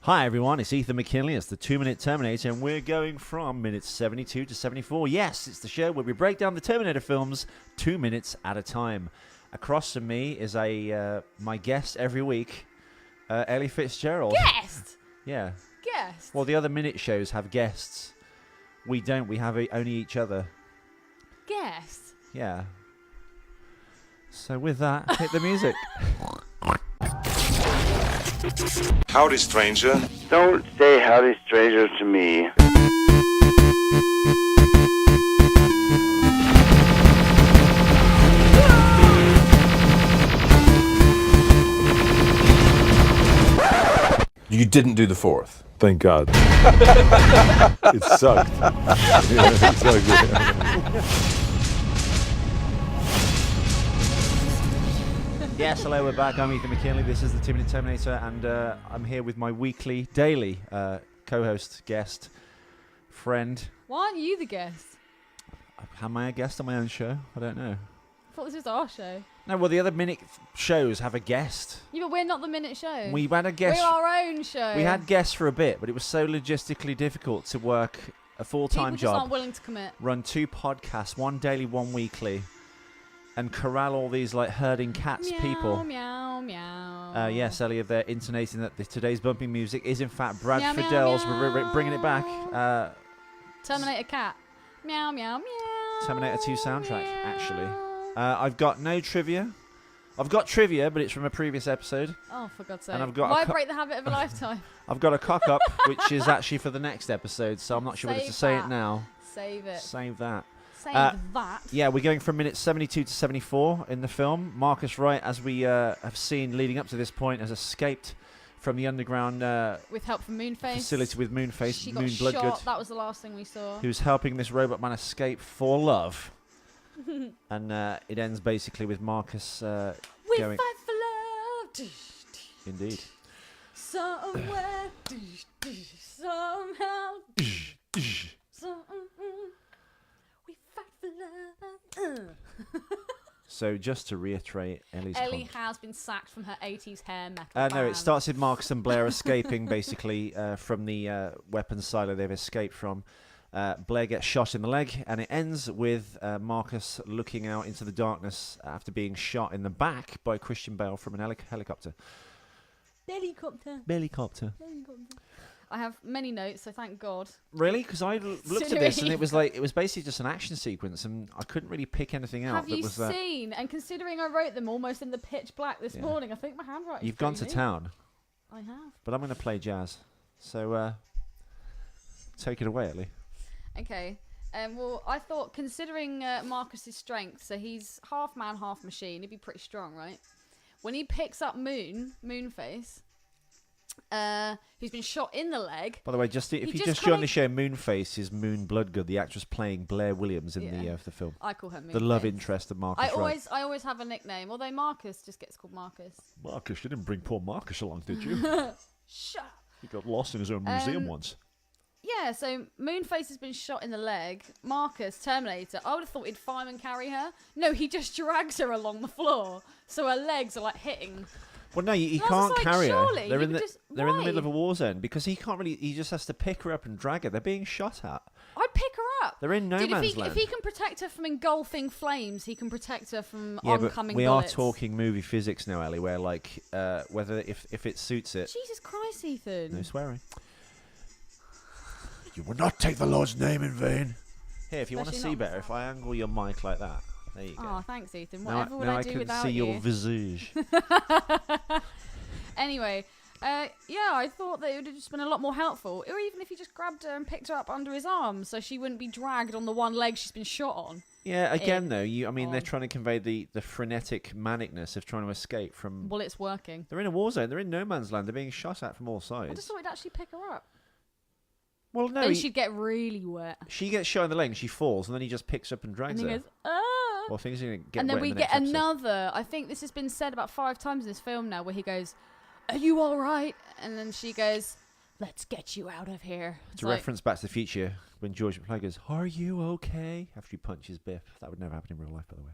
Hi everyone, it's Ethan McKinley, it's the 2-Minute Terminator, and we're going from minutes 72 to 74. Yes, it's the show where we break down the Terminator films 2 minutes at a time. Across from me is my guest every week, Ellie Fitzgerald. Guest? Yeah. Guest? Well, the other minute shows have guests. We don't, we have only each other. Guest? Yeah. So with that, hit the music. Howdy, stranger. Don't say howdy, stranger, to me. You didn't do the fourth. Thank God. It sucked. It sucked. Yes, hello, we're back. I'm Ethan McKinley. This is the 2-Minute Terminator, and I'm here with my daily co-host, guest, friend. Why aren't you the guest? Am I a guest on my own show? I don't know. I thought this was our show. No, well, the other minute shows have a guest. Yeah, but we're not the minute show. We had a guest. We're our own show. We had guests for a bit, but it was so logistically difficult to work a full-time People just job, aren't willing to commit. run 2 podcasts, 1 daily, 1 weekly, and corral all these like herding cats Meow, people. Meow, meow. Yes, Elliot, they're intonating that today's bumping music is in fact Brad Meow, meow, Fiedel's. meow. We're bringing it back. Terminator cat. Meow, meow, meow. Terminator 2 soundtrack, meow. actually. I've got no trivia. I've got trivia, but it's from a previous episode. Oh, for God's sake. And I've got Why break the habit of a lifetime? I've got a cock-up, which is actually for the next episode, so I'm not sure whether to Save say it that. now. Save it. Save that. Save that. Yeah, we're going from minutes 72 to 74 in the film. Marcus Wright, as we have seen leading up to this point, has escaped from the underground With help from Moonface. facility with Moonface, She got Moon shot. Bloodgood, That was the last thing we saw. who's helping this robot man escape for love. And it ends basically with Marcus We going... fight for love. Indeed. Somewhere. Somehow. We fight for love. So just to reiterate, Ellie has been sacked from her 80s hair metal no, band. it starts with Marcus and Blair escaping basically from the weapons silo they've escaped from. Blair gets shot in the leg, and it ends with Marcus looking out into the darkness after being shot in the back by Christian Bale from an helicopter. Helicopter. I have many notes, so thank God. Really? Because I looked at this and it was basically just an action sequence, and I couldn't really pick anything out. Have you seen? And considering I wrote them almost in the pitch black this morning, I think my handwriting. You've gone to town. I have. But I'm going to play jazz. So take it away, Ellie. Okay. Well, I thought considering Marcus's strength, so he's half man, half machine, he'd be pretty strong, right? When he picks up Moonface, who's been shot in the leg. By the way, if you just join the show, Moonface is Moon Bloodgood, the actress playing Blair Williams in the film. I call her Moonface. The love interest of Marcus Wright. I always have a nickname, although Marcus just gets called Marcus. Marcus, you didn't bring poor Marcus along, did you? Shut up. He got lost in his own museum once. Yeah, so Moonface has been shot in the leg. Marcus, Terminator, I would have thought he'd fireman carry her. No, he just drags her along the floor, so her legs are like hitting. Well, no, he I can't was like, carry her. surely They're you in the could just- they're in the why? middle of a war zone because he can't really. He just has to pick her up and drag her. They're being shot at. I'd pick her up. They're in no Dude, man's land. if he can protect her from engulfing flames, he can protect her from Yeah, but oncoming we bullets. are talking movie physics now, Ellie, where like whether if it suits it. Jesus Christ, Ethan. No swearing. You will not take the Lord's name in vain. Here, if you want to Especially see not better, if I angle your mic like that, there you go. Oh, thanks, Ethan. now Whatever would now I I do can without see you? your visage. Anyway, yeah, I thought that it would have just been a lot more helpful. Or even if he just grabbed her and picked her up under his arm so she wouldn't be dragged on the one leg she's been shot on. Yeah, again in though, they're on. trying to convey the frenetic manicness of trying to escape from. Well, it's working. They're in a war zone. They're in no man's land. They're being shot at from all I sides. just thought he'd actually pick her up. Well, no, Then she'd get really wet. she gets shot in the leg and she falls, and then he just picks up and And drags he her. goes, ah. Well, things are going to get And then wet we in the get next episode. another. I think this has been said about 5 times in this film now, where he goes, "Are you all right?" And then she goes, "Let's get you out of here." It's a reference Back to the Future when George McFly goes, "Are you okay?" after he punches Biff. That would never happen in real life, by the way.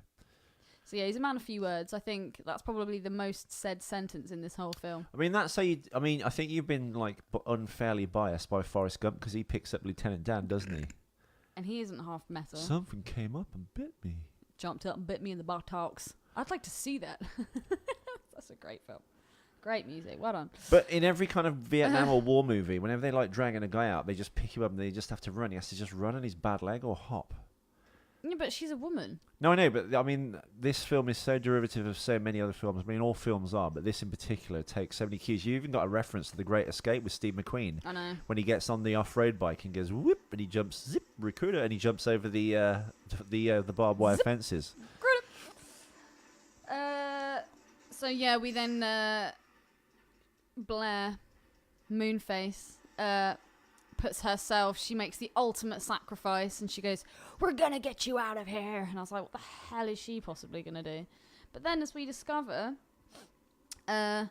So yeah, he's a man of few words. I think that's probably the most said sentence in this whole film. I mean, that's how you. I mean, I think you've been like unfairly biased by Forrest Gump because he picks up Lieutenant Dan, doesn't he? And he isn't half metal. Something came up and bit me. Jumped up and bit me in the buttocks. I'd like to see that. That's a great film. Great music. Well done. But in every kind of Vietnam or war movie, whenever they like dragging a guy out, they just pick him up and they just have to run. He has to just run on his bad leg or hop. Yeah, but she's a woman. No, I know, but I mean, this film is so derivative of so many other films. I mean, all films are, but this in particular takes so many cues. You even got a reference to The Great Escape with Steve McQueen. I know. When he gets on the off-road bike and goes whoop, and he jumps zip recruiter, and he jumps over the barbed wire fences. So yeah, we then Blair, Moonface, puts herself. She makes the ultimate sacrifice, and she goes, "We're gonna get you out of here." And I was like, "What the hell is she possibly gonna do?" But then, as we discover, they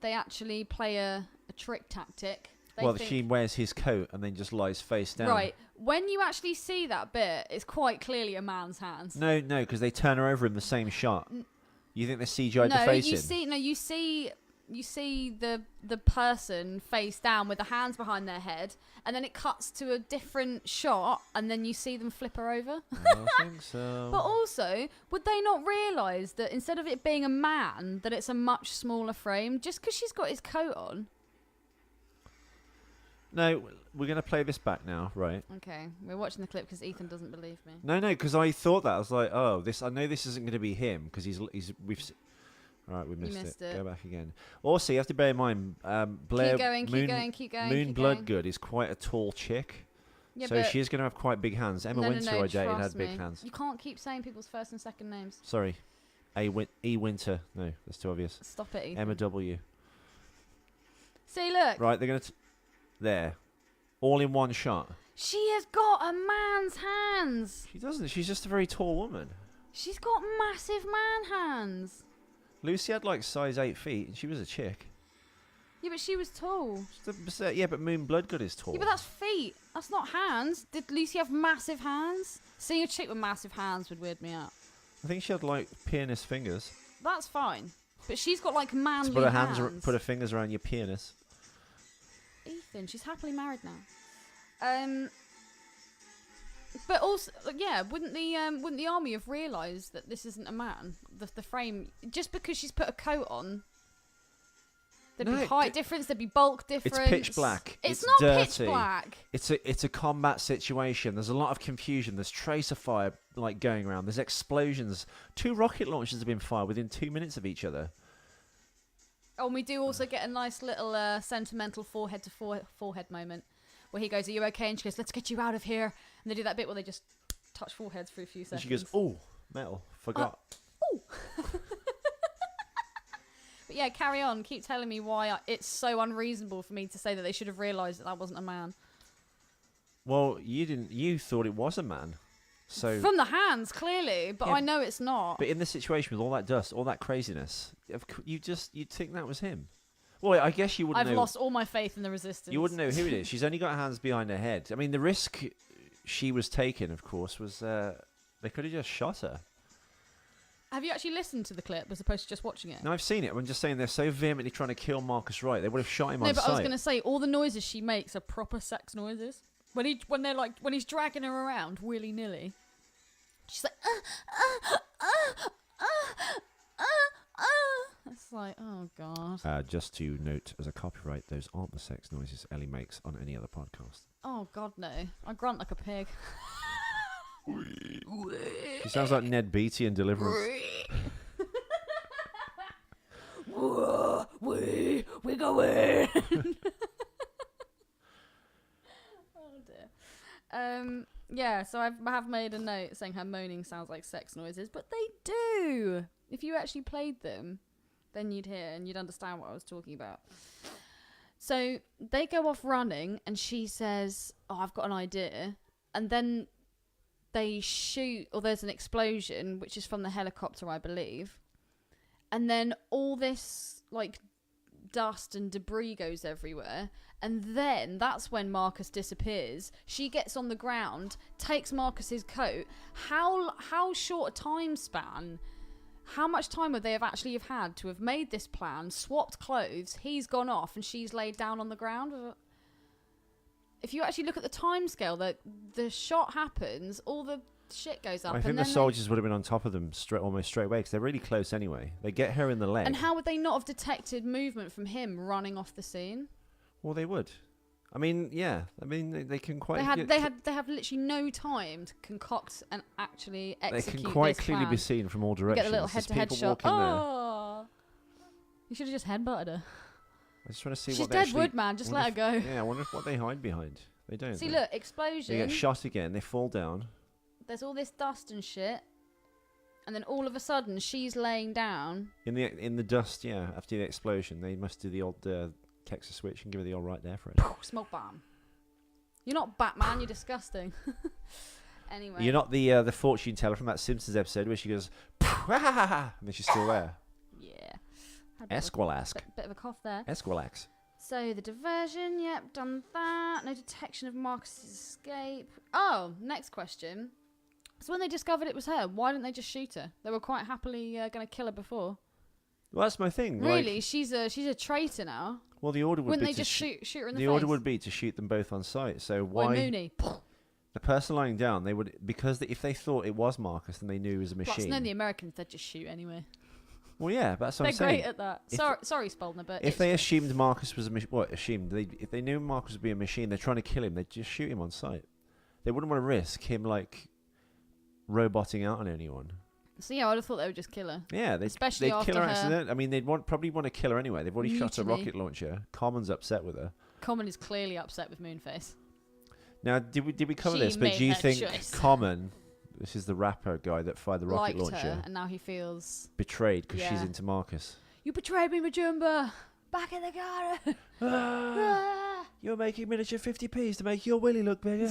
actually play a trick tactic. Well, she wears his coat and then just lies face down. Right. When you actually see that bit, it's quite clearly a man's hands. No, because they turn her over in the same shot. You think they CGI'd the face in? You see the person face down with the hands behind their head, and then it cuts to a different shot, and then you see them flip her over. I don't think so. But also, would they not realise that instead of it being a man, that it's a much smaller frame, just because she's got his coat on? No, we're going to play this back now, right? Okay, we're watching the clip because Ethan doesn't believe me. No, because I thought that. I was like, oh, I know this isn't going to be him because all right, we missed it. Go back again. Also, you have to bear in mind, Blair keep going. Moon Bloodgood is quite a tall chick. Yeah, so she's going to have quite big hands. Emma Winter, I dated, had big hands. You can't keep saying people's first and second names. Sorry. E. Winter. No, that's too obvious. Stop it, Ethan. Emma W. See, look. Right, they're going to... There. All in one shot. She has got a man's hands. She doesn't. She's just a very tall woman. She's got massive man hands. Lucy had like size 8 feet and she was a chick. Yeah, but she was tall. Yeah, but Moon Bloodgood is tall. Yeah, but that's feet. That's not hands. Did Lucy have massive hands? Seeing a chick with massive hands would weird me out. I think she had like pianist fingers. That's fine. But she's got like manly put her hands. Put her fingers around your penis. Ethan, she's happily married now. But also, yeah, wouldn't the army have realised that this isn't a man? The frame, just because she's put a coat on, there'd be height difference, there'd be bulk difference. It's pitch black. It's not dirty. pitch black. It's a combat situation. There's a lot of confusion. There's tracer fire like going around. There's explosions. 2 rocket launchers have been fired within 2 minutes of each other. Oh, and we do also get a nice little sentimental forehead to forehead moment where he goes, "Are you okay?" And she goes, "Let's get you out of here." And they do that bit where they just touch foreheads for a few seconds. And she goes, "Oh, metal, forgot." Oh. But yeah, carry on. Keep telling me why it's so unreasonable for me to say that they should have realised that wasn't a man. Well, you didn't. You thought it was a man. So from the hands, clearly, but yeah, I know it's not. But in the situation with all that dust, all that craziness, you'd think that was him. Well, I guess you wouldn't know. I've lost all my faith in the resistance. You wouldn't know who it is. She's only got her hands behind her head. I mean, the risk she was taking, of course, was they could have just shot her. Have you actually listened to the clip as opposed to just watching it? No, I've seen it. I'm just saying they're so vehemently trying to kill Marcus Wright. They would have shot him on sight. No, but I was going to say, all the noises she makes are proper sex noises. When he's dragging her around willy-nilly. She's like, It's like, oh god. Just to note as a copyright, those aren't the sex noises Ellie makes on any other podcast. Oh god, no. I grunt like a pig. She sounds like Ned Beatty in Deliverance. we go in. Oh dear. Yeah, so I have made a note saying her moaning sounds like sex noises, but they do. If you actually played them, then you'd hear and you'd understand what I was talking about. So they go off running and she says, "Oh, I've got an idea." And then they shoot, or there's an explosion, which is from the helicopter, I believe. And then all this, like, dust and debris goes everywhere. And then that's when Marcus disappears. She gets on the ground, takes Marcus's coat. How short a time span How much time would they have actually have had to have made this plan, swapped clothes, he's gone off and she's laid down on the ground? If you actually look at the time scale, the shot happens, all the shit goes up. I think the soldiers would have been on top of them almost straight away because they're really close anyway. They get her in the leg. And how would they not have detected movement from him running off the scene? Well, they would. I mean, yeah. I mean, they can quite. They have literally no time to concoct and actually execute. They can quite this clearly plan. be seen from all directions. Get a little head-to-head There's shot. people walking there. Oh, you should have just headbutted her. I just want to see She's what they dead actually, wood, man. Just let her go. Yeah, I wonder what they hide behind. They don't. See, look, explosion. They get shot again. They fall down. There's all this dust and shit, and then all of a sudden she's laying down In the dust. Yeah, after the explosion, they must do the old Texas switch and give her the all right there for it. Smoke bomb. You're not Batman. You're disgusting. Anyway, You're not the fortune teller from that Simpsons episode where she goes, and then she's still there. Yeah. Esqualask. Bit of a cough there. Esqualax. So the diversion, yep, done that. No detection of Marcus's escape. Oh, next question. So when they discovered it was her, why didn't they just shoot her? They were quite happily going to kill her before. Well, that's my thing. Really, like, she's a traitor now. well, the order would Wouldn't be they to just shoot her in the the face? order would be to shoot them both on sight. So Why why Mooney? the person lying down? They would if they thought it was Marcus, then they knew it was a Plus, machine. no, the Americans, they'd just shoot anyway. Well, yeah, that's what They're I'm saying. great at that. If- Sorry, Spaldner, but If they assumed Marcus was a machine, if they knew Marcus would be a machine, they're trying to kill him. They'd just shoot him on sight. They wouldn't want to risk him like roboting out on anyone. So yeah, I would have thought they would just kill her. Yeah, Especially they'd kill her after her accident. I mean, they'd probably want to kill her anyway. They've already shot a mutiny. rocket launcher. Common's upset with her. Common is clearly upset with Moonface. Now, did we cover She this? But made do you her think choice. Common, this is the rapper guy that fired the rocket Liked launcher, her, and now he feels betrayed because she's Yeah. into Marcus? you betrayed me, Majumba. Back in the garden. Ah. You're making miniature 50p's to make your willy look bigger.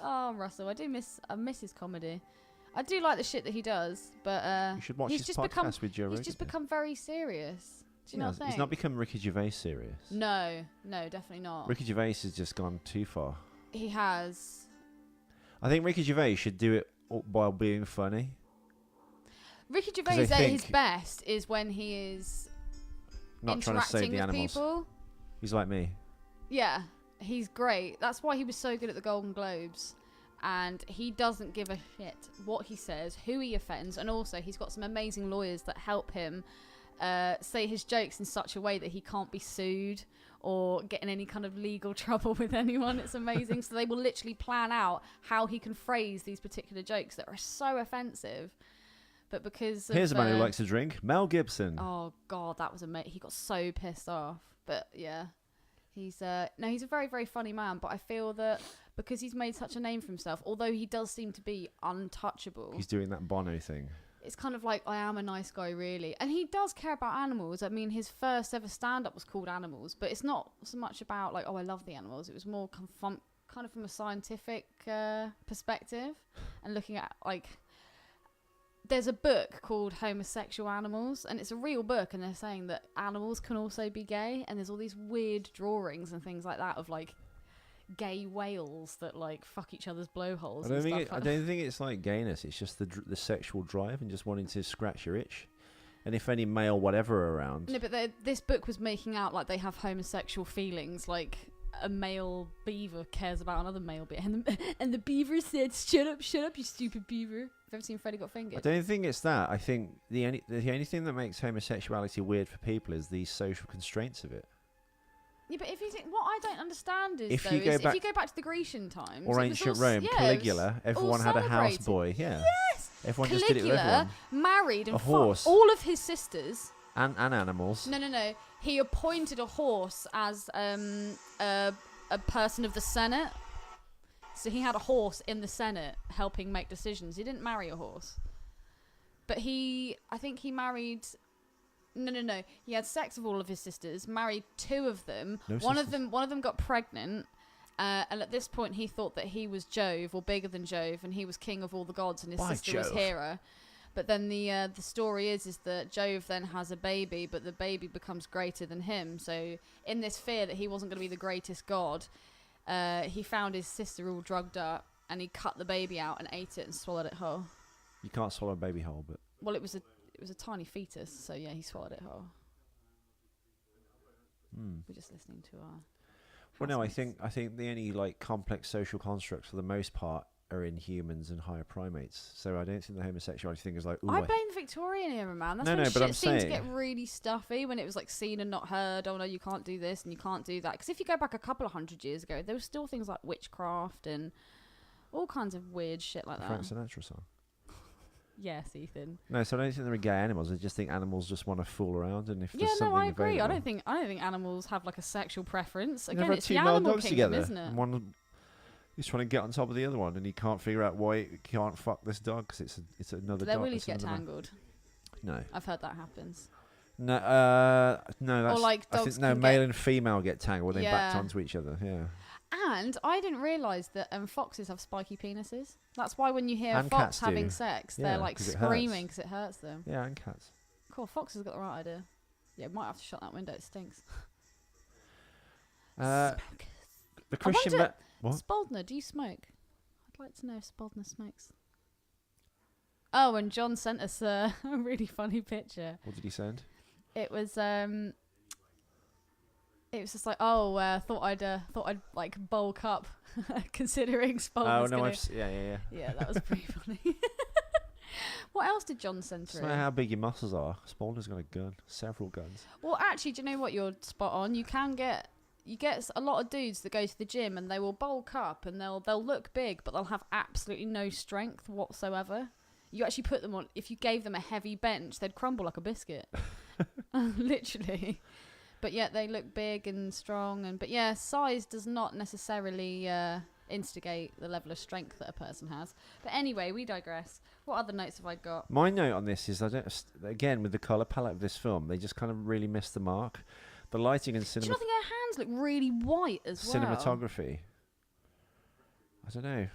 Oh, Russell, I miss his comedy. I do like the shit that he does, but You should watch he's his just podcast become with Joe Rogan. he's just become very serious. Do you not think? He's not become Ricky Gervais serious. No, definitely not. Ricky Gervais has just gone too far. He has. I think Ricky Gervais should do it while being funny. Ricky 'Cause Gervais I at his think- best is when he is Not trying to save interacting the with animals. people. He's like me. Yeah, he's great. That's why he was so good at the Golden Globes. And he doesn't give a shit what he says, who he offends, and also he's got some amazing lawyers that help him say his jokes in such a way that he can't be sued or get in any kind of legal trouble with anyone. It's amazing. So they will literally plan out how he can phrase these particular jokes that are so offensive. But because Here's of, a man who likes to drink, Mel Gibson. Oh God, that was amazing. He got so pissed off. But yeah, he's a very, very funny man. But I feel that because he's made such a name for himself, although he does seem to be untouchable, He's doing that Bono thing. it's kind of like, I am a nice guy, really. And he does care about animals. I mean, his first ever stand-up was called Animals, but it's not so much about like, oh, I love the animals. It was more kind of from a scientific perspective and looking at like. There's a book called Homosexual Animals, and it's a real book, and they're saying that animals can also be gay, and there's all these weird drawings and things like that of like gay whales that like fuck each other's blowholes. I don't think it's like gayness. It's just the sexual drive and just wanting to scratch your itch. And if any male whatever are around, No, but this book was making out like they have homosexual feelings, like a male beaver cares about another male beaver, and the beaver said, "Shut up, you stupid beaver." Have you ever seen Freddy Got Fingered? I don't think it's that. I think the only thing that makes homosexuality weird for people is the social constraints of it. Yeah, but if you think, what I don't understand is, If though, you go if back- you go back to the Grecian times Or it was ancient all Rome, it was Caligula, everyone all had a celebrated. houseboy. Yeah. Yes, Everyone just did it with everyone. Caligula married and A fucked horse. all of his sisters. And animals. No. He appointed a horse as a person of the Senate. So he had a horse in the Senate helping make decisions. He didn't marry a horse. But I think he married... No. He had sex with all of his sisters, married two of them. No One sisters. of them got pregnant. And at this point, he thought that he was Jove, or bigger than Jove, and he was king of all the gods, and his By sister was Jove. Hera. But then the story is that Jove then has a baby, but the baby becomes greater than him. So in this fear that he wasn't going to be the greatest god, he found his sister all drugged up, and he cut the baby out and ate it and swallowed it whole. You can't swallow a baby whole, but Well, it was a tiny fetus, so yeah, he swallowed it whole. We're just listening to our. well, no, I housemates. think the only like complex social constructs for the most part are in humans and higher primates. So I don't think the homosexuality thing is like. Ooh, I blame the Victorian era, man. That's No, when no, but shit I'm seemed to saying- get really stuffy when it was like seen and not heard. Oh no, you can't do this and you can't do that. Because if you go back a couple of 100 years ago, there were still things like witchcraft and all kinds of weird shit like that. Frank Sinatra song. Yes, Ethan. No, so I don't think they're gay animals. I just think animals just want to fool around, and if Yeah, there's something no, I agree. I available- don't think animals have like a sexual preference. You Again, never had it's two the male animal dogs kingdom, together, isn't it? and one he's trying to get on top of the other one, and he can't figure out why he can't fuck this dog because it's another Their dog. willies it's get another man. tangled. No, I've heard that happens. no, no. That's like I dogs think no can male get- and female get tangled. They backed Yeah. onto each other. Yeah, And I didn't realise that foxes have spiky penises. That's why when you hear a And fox cats having do. sex, Yeah, they're like 'cause it hurts. screaming because it hurts them. yeah, and cats. Cool, fox has got the right idea. Yeah, might have to shut that window. It stinks. The I Christian. wonder, What? Spaldner, do you smoke? I'd like to know if Spaldner smokes. Oh, and John sent us a really funny picture. What did he send? It was just like, thought I'd like bulk up, considering Spaldner's Oh no, gonna... yeah. Yeah, that was pretty funny. What else did John send It's through? not how big your muscles are. Spawner's got a gun, several guns. Well, actually, do you know what? You're spot on. You get a lot of dudes that go to the gym and they will bulk up and they'll look big, but they'll have absolutely no strength whatsoever. You actually put them on. If you gave them a heavy bench, they'd crumble like a biscuit, literally. But yet they look big and strong. But yeah, size does not necessarily instigate the level of strength that a person has. But anyway, we digress. What other notes have I got? My note on this is again with the color palette of this film, they just kind of really missed the mark. The lighting and Do you not think her hands look really white as well? cinematography. I don't know.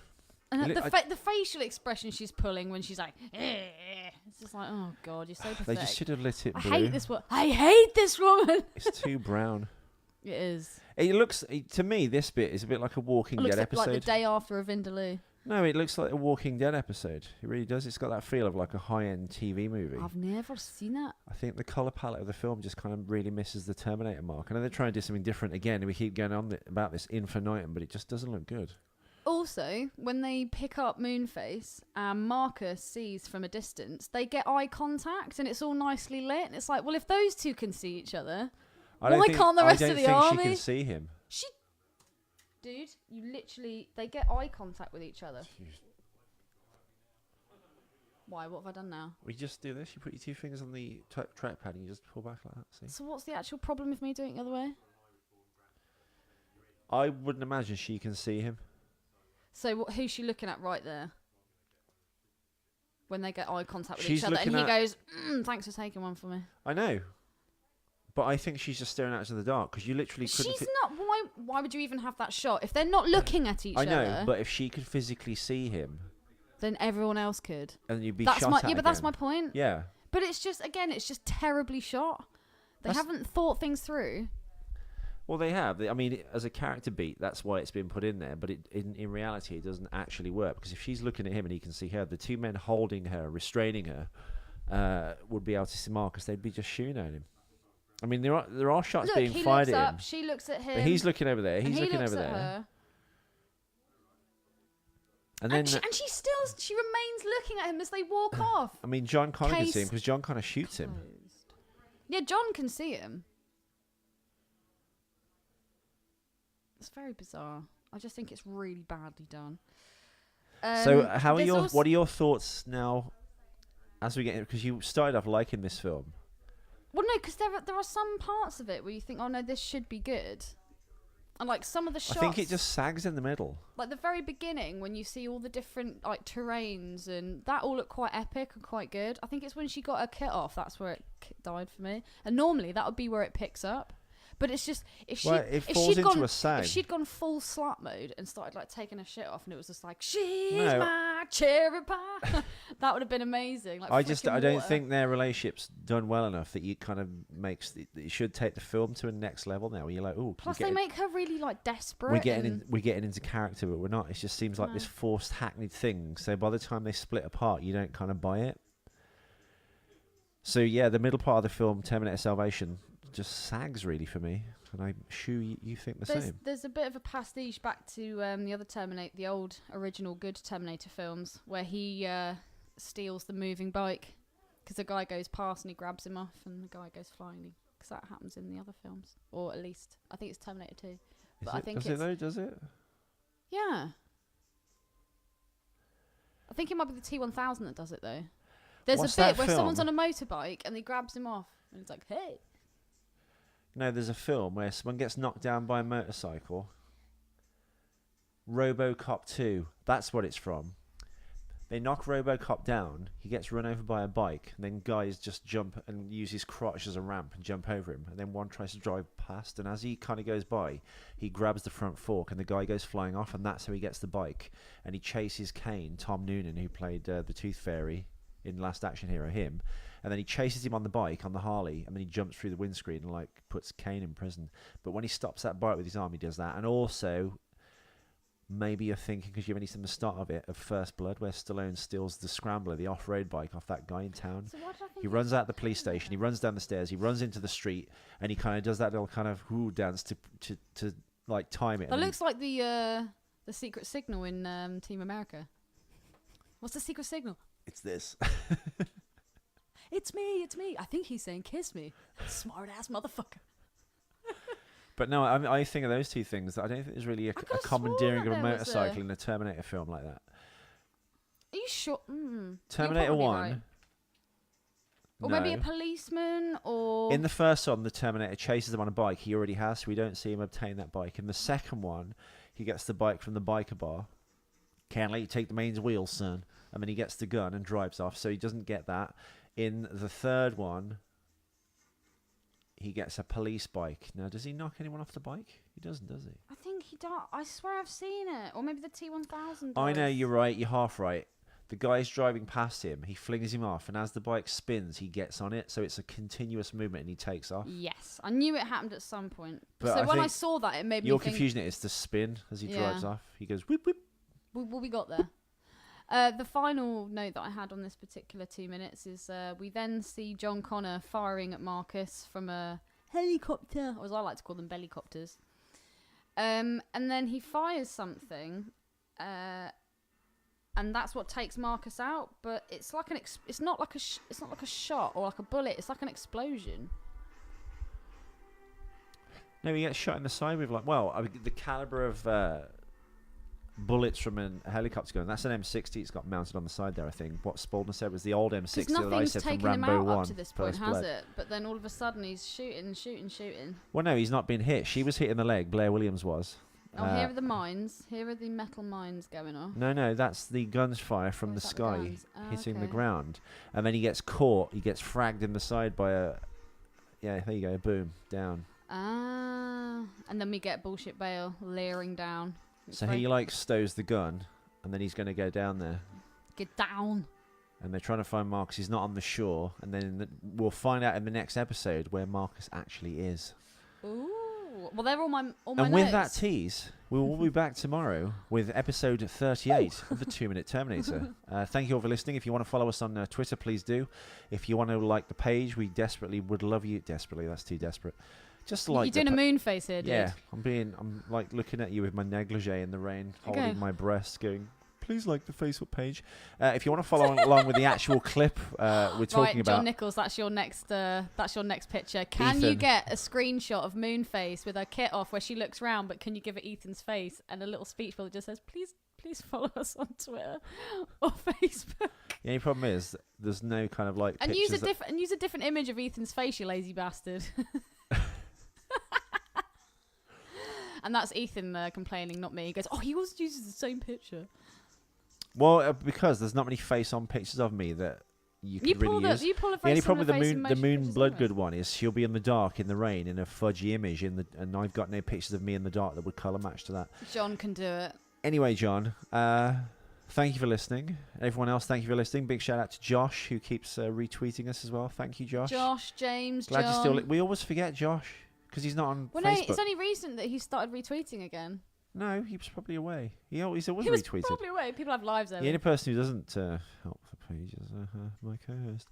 And It the, look- the facial expression she's pulling when she's like, it's just like, oh god, you're so pathetic. They just should have lit it I blue. hate this woman. I hate this woman. It's too brown. It is. It looks to me this bit is a bit like a Walking It looks Dead like, episode. like the day after a Vindaloo. No, it looks like a Walking Dead episode. It really does. It's got that feel of like a high-end TV movie. I've never seen it. I think the color palette of the film just kind of really misses the Terminator mark. I know they're trying to do something different again, and we keep going on about this infinitum, but it just doesn't look good. Also, when they pick up Moonface and Marcus sees from a distance, they get eye contact and it's all nicely lit. And it's like, well, if those two can see each other, why can't the rest of the I don't army? think she can see him. Dude, they get eye contact with each other. Why? What have I done now? We just do this. You put your two fingers on the trackpad and you just pull back like that. See? So what's the actual problem with me doing it the other way? I wouldn't imagine she can see him. So who's she looking at right there? When they get eye contact with She's each other, and he looking at- goes, "Thanks for taking one for me." I know. But I think she's just staring out into the dark because you literally couldn't. She's not. Why would you even have that shot if they're not looking at each I know, other? but if she could physically see him, Then everyone else could. and you'd be That's shot my at but that's my again. point. Yeah. But it's just terribly shot. They That's- haven't thought things through. Well, they have. I mean, as a character beat, that's why it's been put in there. But in reality, it doesn't actually work because if she's looking at him and he can see her, the two men holding her, restraining her, would be able to see Marcus. They'd be just shooting at him. I mean, there are shots Look, being he fired looks at up. him, She looks at him. but he's looking over there. and He's he looking looks over at there, her. and then She remains looking at him as they walk off. I mean, John Connor can see him Case because John Connor shoots him. Closed. Yeah, John can see him. It's very bizarre. I just think it's really badly done. So, how are there's your also- what are your thoughts now? As we get because you started off liking this film. Well, no, because there are some parts of it where you think, oh no, this should be good, and like some of the shots. I think it just sags in the middle. like the very beginning when you see all the different like terrains and that all look quite epic and quite good. I think it's when she got her kit off that's where it died for me. And normally that would be where it picks up, But it's just if she Well, it if falls she'd into gone a sag. if she'd gone full slut mode and started like taking her shit off, and it was just like she's No. my cherry pie, that would have been amazing. Like I freaking don't water. think their relationship's done well enough that you kind of it should take the film to a next level now. Where you're like, oh, Plus, they make her really like desperate. we're getting into character, but we're not. It just seems like this forced, hackneyed thing. So by the time they split apart, you don't kind of buy it. So yeah, the middle part of the film, Terminator Salvation, just sags really for me, and I'm sure you think the same. There's a bit of a pastiche back to the other Terminator, the old original good Terminator films, where he steals the moving bike because the guy goes past and he grabs him off, and the guy goes flying. Because that happens in the other films, or at least I think it's Terminator 2. But I think does it though? Does it? Yeah. I think it might be the T1000 that does it though. There's What's a bit that where film? someone's on a motorbike and he grabs him off, and it's like, hey. No, there's a film where someone gets knocked down by a motorcycle. RoboCop 2. That's what it's from. They knock RoboCop down. He gets run over by a bike, and then guys just jump and use his crotch as a ramp and jump over him. And then one tries to drive past, and as he kind of goes by, he grabs the front fork, and the guy goes flying off, and that's how he gets the bike. And he chases Kane, Tom Noonan, who played the Tooth Fairy in Last Action Hero, him. And then he chases him on the bike, on the Harley, and then he jumps through the windscreen and like puts Kane in prison. But when he stops that bike with his arm, he does that. And also, maybe you're thinking, because you've only seen the start of it, of First Blood, where Stallone steals the Scrambler, the off-road bike, off that guy in town. So why did I think He runs out the police station, he runs down the stairs, he runs into the street, and he kind of does that little kind of whoo dance to like time it. That looks like the secret signal in Team America. What's the secret signal? It's this. It's me. I think he's saying kiss me. Smart ass motherfucker. But no, I think of those two things. I don't think there's really a could've commandeering sworn of a that there was motorcycle in a Terminator film like that. Are you sure? Terminator You're probably 1. right. Or no. maybe a policeman, or In the first one, the Terminator chases him on a bike. He already has, so we don't see him obtain that bike. In the second one, he gets the bike from the biker bar. Can't let you take the main wheel, son. And then he gets the gun and drives off, so he doesn't get that. In the third one, he gets a police bike. Now, does he knock anyone off the bike? He doesn't, does he? I think he does. I swear I've seen it. Or maybe the T1000 I know, does. you're right. You're half right. The guy's driving past him. He flings him off, and as the bike spins, he gets on it. So it's a continuous movement, and he takes off. Yes, I knew it happened at some point. But So I when I think saw that, it made me You're think. confusing it. It's the spin as he drives off. He goes whip whip. We got there. The final note that I had on this particular 2 minutes is we then see John Connor firing at Marcus from a helicopter, or as I like to call them, bellycopters. And then he fires something, and that's what takes Marcus out. But it's like it's not like a shot or like a bullet. It's like an explosion. No, he gets shot in the side with the caliber of bullets from a helicopter gun. That's an M60. It's got mounted on the side there. I think what Spaulding said was the old M60 Because that I nothing's said from taken him Rambo out 1. up to this point, First has Blood. it? But then all of a sudden he's shooting. Well, no, he's not been hit. She was hit in the leg. Blair Williams was. Oh, here are the mines. Here are the metal mines going off. No, that's the gunfire from Oh, the is that the sky guns? Oh, hitting the okay. ground, and then he gets caught. He gets fragged in the side by a. Yeah, there you go. Boom, down. Ah, and then we get bullshit Bale leering down. It's So very- he stows the gun, and then he's going to go down there. get down. And they're trying to find Marcus. He's not on the shore, and then we'll find out in the next episode where Marcus actually is. Ooh, well, they're all my And with that notes. tease, we will be back tomorrow with episode 38 of the 2 Minute Terminator. Thank you all for listening. If you want to follow us on Twitter, please do. If you want to like the page, we desperately would love you. Desperately, that's too desperate. Just like You're doing a moon face here, dude. Yeah, I'm like looking at you with my negligee in the rain, holding Okay. my breast, going, please like the Facebook page. If you want to follow along with the actual clip we're talking Right, about. John Nichols, that's your next picture. Can you Ethan. get a screenshot of Moonface with her kit off where she looks round, but can you give it Ethan's face and a little speech where it just says, please follow us on Twitter or Facebook, The only problem is there's no kind of like and pictures use a different image of Ethan's face, you lazy bastard. And that's Ethan complaining, not me. He goes, oh, he always uses the same picture. Well, because there's not many face-on pictures of me that you could really use. You pull a The only very problem with similar the face Moon emoji pictures Bloodgood anyway. one is she'll be in the dark, in the rain, in a fudgy image, and I've got no pictures of me in the dark that would colour match to that. John can do it. Anyway, John, thank you for listening. Everyone else, thank you for listening. Big shout out to Josh, who keeps retweeting us as well. Thank you, Josh. Josh, James, Glad John. you still. We always forget Josh because he's not on Well, no, Facebook. it's only recent that he started retweeting again. No, he was probably away. He's always He was retweeted. probably away. People have lives, The Ellie. only person who doesn't help the page is my co-host.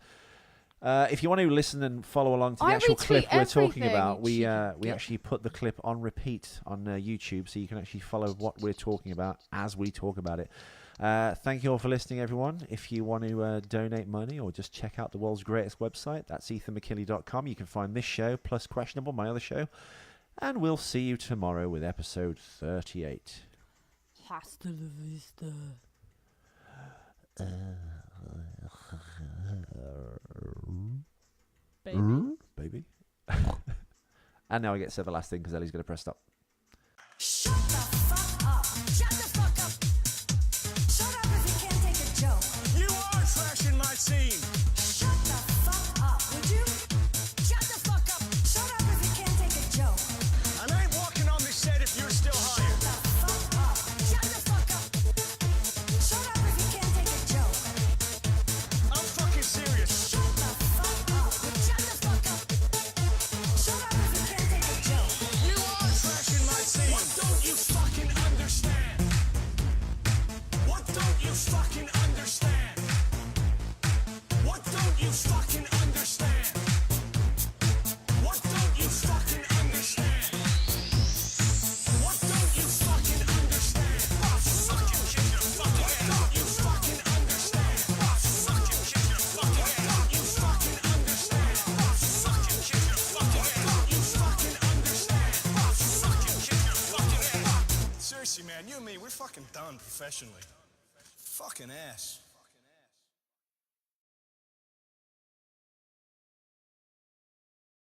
If you want to listen and follow along to the I actual clip retweet we're talking everything, about, we cheeky actually put the clip on repeat on YouTube, so you can actually follow what we're talking about as we talk about it. Thank you all for listening, everyone. If you want to donate money or just check out the world's greatest website, that's ethanmckinley.com. You can find this show plus Questionable, my other show, and we'll see you tomorrow with episode 38. Hasta la vista. Baby. Baby. And now I get to say the last thing because Ellie's going to press stop. Shut the fuck up. Shut the fuck up. Shut up if you can't take a joke. You are trashing my scene. Shut the fuck up, would you? Shut the fuck up. Shut up if you can't take a joke. And I ain't walking on this set if you're still hired. Shut the fuck up. Shut the fuck up. Shut up if you can't take a joke. I'm fucking serious. Shut the fuck up. Shut the fuck up. Shut up if you can't take a joke. You are trashing my scene. What don't you fucking understand? What don't you fucking understand? What don't you fucking understand? What don't you fucking understand? What don't you fucking understand? Oh, fucking kick your fucking head. What don't you fucking understand? Oh, fucking kick your fucking head. What don't you fucking understand? Oh, fucking kick your fucking head. What don't you fucking understand? Oh, fucking kick your fucking head. Seriously, man, you and me, we're fucking done professionally. Fucking ass.